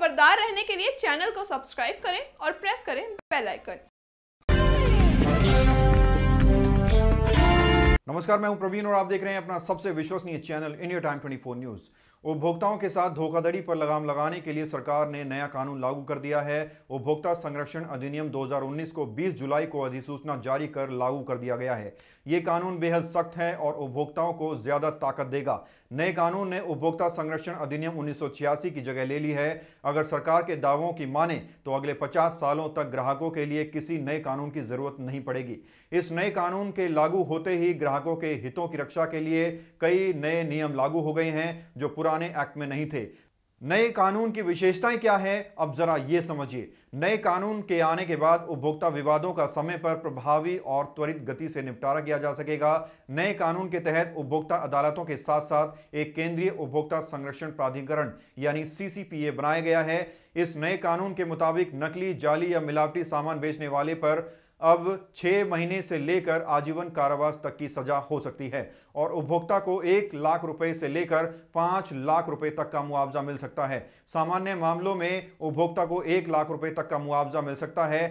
खबरदार रहने के लिए चैनल को सब्सक्राइब करें और प्रेस करें बेल आइकन। नमस्कार, मैं हूं प्रवीण और आप देख रहे हैं अपना सबसे विश्वसनीय चैनल इंडिया टाइम 24 न्यूज। उपभोक्ताओं के साथ धोखाधड़ी पर लगाम लगाने के लिए सरकार ने नया कानून लागू कर दिया है। उपभोक्ता संरक्षण अधिनियम 2019 को 20 जुलाई को अधिसूचना जारी कर लागू कर दिया गया है। ये कानून बेहद सख्त है और उपभोक्ताओं को ज्यादा ताकत देगा। नए कानून ने उपभोक्ता संरक्षण अधिनियम 1986 की जगह ले ली है। अगर सरकार के दावों की माने तो अगले 50 सालों तक ग्राहकों के लिए किसी नए कानून की जरूरत नहीं पड़ेगी। इस नए कानून के लागू होते ही ग्राहकों के हितों की रक्षा के लिए कई नए नियम लागू हो गए हैं जो पुराने एक्ट में नहीं थे। नए कानून की विशेषताएं क्या है, अब जरा यह समझिए। नए कानून के आने के बाद उपभोक्ता विवादों का समय पर प्रभावी और त्वरित गति से निपटारा किया जा सकेगा। नए कानून के तहत उपभोक्ता अदालतों के साथ साथ एक केंद्रीय उपभोक्ता संरक्षण प्राधिकरण यानी CCPA बनाया गया है। इस नए कानून के मुताबिक नकली, जाली या मिलावटी सामान बेचने वाले पर अब 6 महीने से लेकर आजीवन कारावास तक की सजा हो सकती है और उपभोक्ता को 1 लाख रुपए से लेकर 5 लाख रुपए तक का मुआवजा मिल सकता है। सामान्य मामलों में उपभोक्ता को 1 लाख रुपए तक का मुआवजा मिल सकता है।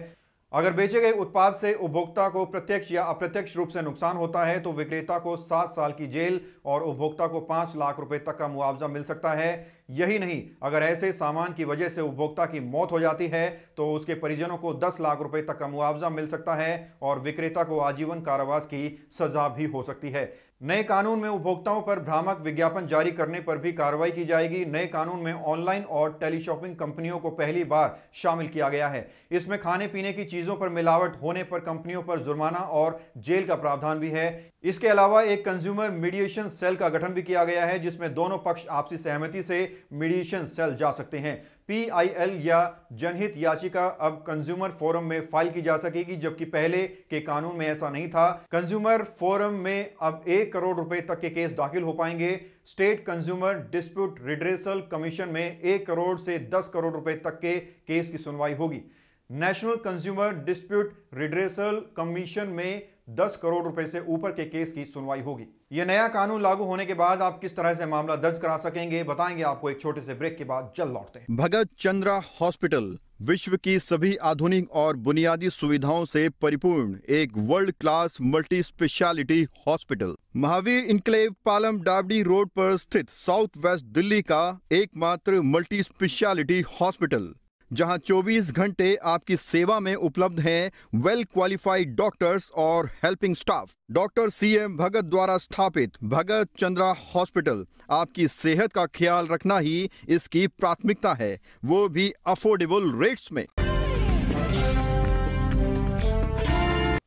अगर बेचे गए उत्पाद से उपभोक्ता को प्रत्यक्ष या अप्रत्यक्ष रूप से नुकसान होता है तो विक्रेता को 7 साल की जेल और उपभोक्ता को 5 लाख रुपए तक का मुआवजा मिल सकता है। यही नहीं, अगर ऐसे सामान की वजह से उपभोक्ता की मौत हो जाती है तो उसके परिजनों को 10 लाख रुपए तक का मुआवजा मिल सकता है और विक्रेता को आजीवन कारावास की सजा भी हो सकती है। नए कानून में उपभोक्ताओं पर भ्रामक विज्ञापन जारी करने पर भी कार्रवाई की जाएगी। नए कानून में ऑनलाइन और टेलीशॉपिंग कंपनियों को पहली बार शामिल किया गया है। इसमें खाने पीने की चीजों पर मिलावट होने पर कंपनियों पर जुर्माना और जेल का प्रावधान भी है। इसके अलावा एक कंज्यूमर मीडिएशन सेल का गठन भी किया गया है जिसमें दोनों पक्ष आपसी सहमति से मीडिएशन सेल जा सकते हैं। PIL या जनहित याचिका अब कंज्यूमर फोरम में फाइल की जा सकेगी, जबकि पहले के कानून में ऐसा नहीं था। कंज्यूमर फोरम में अब 1 करोड़ रुपए तक के केस दाखिल हो पाएंगे। State consumer dispute redressal commission में 1 करोड़ से 10 करोड़ रुपए तक के केस की सुनवाई होगी। National consumer dispute redressal commission में 10 करोड़ रुपए से ऊपर के केस की सुनवाई होगी। यह नया कानून लागू होने के बाद आप किस तरह से मामला दर्ज करा सकेंगे, बताएंगे आपको एक छोटे से ब्रेक के बाद। जल्द लौटते हैं। भगत चंद्रा हॉस्पिटल विश्व की सभी आधुनिक और बुनियादी सुविधाओं से परिपूर्ण एक world class multi speciality hospital, Mahavir enclave, Palam Dabri road पर स्थित साउथ वेस्ट दिल्ली का एकमात्र मल्टी स्पेशलिटी हॉस्पिटल, जहां 24 घंटे आपकी सेवा में उपलब्ध हैं वेल क्वालिफाइड डॉक्टर्स और हेल्पिंग स्टाफ। डॉक्टर CM भगत द्वारा स्थापित भगत चंद्रा हॉस्पिटल आपकी सेहत का ख्याल रखना ही इसकी प्राथमिकता है, वो भी अफोर्डेबल रेट्स में।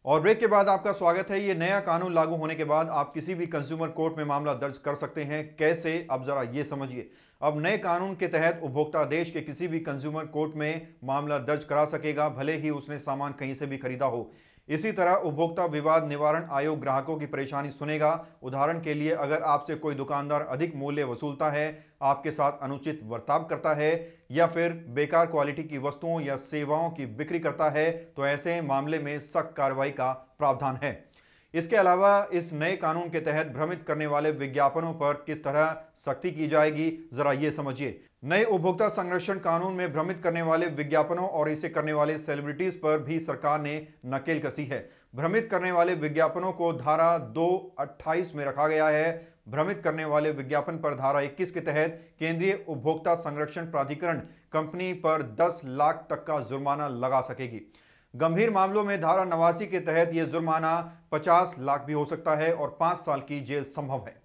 और ब्रेक के बाद आपका स्वागत है। ये नया कानून लागू होने के बाद आप किसी भी कंज्यूमर कोर्ट में मामला दर्ज कर सकते हैं। कैसे, अब जरा ये समझिए। अब नए कानून के तहत उपभोक्ता देश के किसी भी कंज्यूमर कोर्ट में मामला दर्ज करा सकेगा, भले ही उसने सामान कहीं से भी खरीदा हो। इसी तरह उपभोक्ता विवाद निवारण आयोग ग्राहकों की परेशानी सुनेगा। उदाहरण के लिए, अगर आपसे कोई दुकानदार अधिक मूल्य वसूलता है, आपके साथ अनुचित बर्ताव करता है या फिर बेकार क्वालिटी की वस्तुओं या सेवाओं की बिक्री करता है तो ऐसे मामले में सख्त कार्रवाई का प्रावधान है। इसके अलावा इस नए कानून के तहत भ्रमित करने वाले विज्ञापनों पर किस तरह सख्ती की जाएगी, जरा ये समझिए। नए उपभोक्ता संरक्षण कानून में भ्रमित करने वाले विज्ञापनों और इसे करने वाले सेलिब्रिटीज पर भी सरकार ने नकेल कसी है। भ्रमित करने वाले विज्ञापनों को धारा 228 में रखा गया है। भ्रमित करने वाले विज्ञापन पर धारा 21 के तहत केंद्रीय उपभोक्ता संरक्षण प्राधिकरण कंपनी पर 10 लाख तक का जुर्माना लगा सकेगी। गंभीर मामलों में धारा 89 के तहत यह जुर्माना 50 लाख भी हो सकता है और 5 साल की जेल संभव है।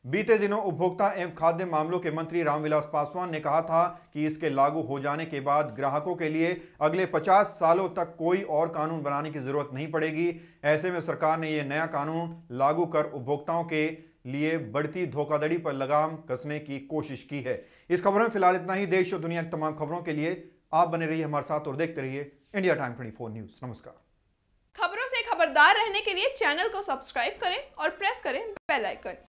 बीते दिनों उपभोक्ता एवं खाद्य मामलों के मंत्री रामविलास पासवान ने कहा था कि इसके लागू हो जाने के बाद ग्राहकों के लिए अगले 50 सालों तक कोई और कानून बनाने की जरूरत नहीं पड़ेगी। ऐसे में सरकार ने यह नया कानून लागू कर उपभोक्ताओं के लिए बढ़ती धोखाधड़ी पर लगाम कसने की कोशिश की है। इस खबर में फिलहाल इतना ही। देश और दुनिया की तमाम खबरों के लिए आप बने रहिए हमारे साथ और देखते रहिए इंडिया टाइम 24 न्यूज। नमस्कार। खबरों से खबरदार रहने के लिए चैनल को सब्सक्राइब करें और प्रेस करें बेल आइकन।